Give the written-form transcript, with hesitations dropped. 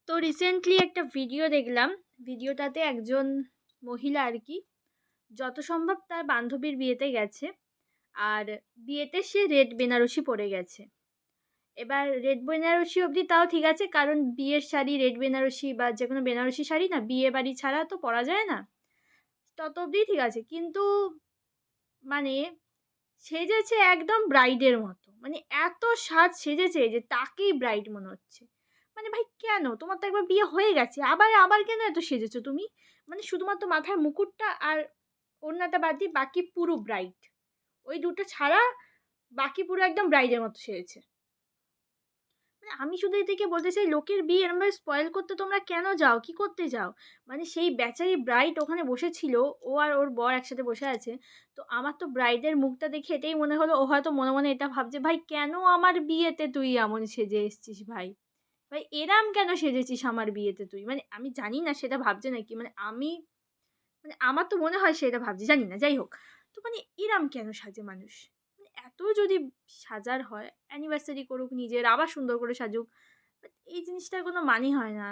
তো রিসেন্টলি একটা ভিডিও দেখলাম। ভিডিওটাতে একজন মহিলা আর কি যত সম্ভব তার বান্ধবীর বিয়েতে গেছে। আর বিয়েতে সে রেড বেনারসি পরে গেছে। এবার রেড বেনারসি অবধি তাও ঠিক আছে, কারণ বিয়ের শাড়ি রেড বেনারসি বা যে কোনো বেনারসি শাড়ি না বিয়ে বাড়ি ছাড়া তো পরা যায় না, তত অবধি ঠিক আছে। কিন্তু মানে সেজেছে একদম ব্রাইডের মতো, মানে এত সাজ সেজেছে যে তাকেই ব্রাইড মনে হচ্ছে। মানে ভাই কেন, তোমার তো একবার বিয়ে হয়ে গেছে, আবার আবার কেন এত সেজেছো তুমি? মানে শুধুমাত্র মাথায় মুকুটটা আর ওড়নাটা বাদ দিয়ে বাকি পুরো ব্রাইড, ওই দুটো ছাড়া বাকি পুরো একদম ব্রাইডের মতো সেজেছে। মানে আমি শুধু এদিকে বলতে চাই, লোকের বিয়ে এরমভাবে স্পয়েল করতে তোমরা কেন যাও, কি করতে যাও? মানে সেই বেচারি ব্রাইড ওখানে বসেছিল, ও আর ওর বর একসাথে বসে আছে। তো আমার তো ব্রাইডের মুখটা দেখে এটাই মনে হলো, ও হয়তো মনে মনে এটা ভাবছে, ভাই কেন আমার বিয়েতে তুই এমন সেজে এসছিস ভাই? ভাই এরাম কেন সেজেছিস আমার বিয়েতে তুই? মানে আমি জানি না সেটা ভাবছে নাকি, মানে আমার তো মনে হয় সেটা ভাবছে, জানি না, যাই হোক। তো মানে এরাম কেন সাজে মানুষ? মানে এত যদি সাজার হয়, অ্যানিভার্সারি করুক নিজের, আবার সুন্দর করে সাজুক। বাট এই জিনিসটার কোনো মানে হয় না।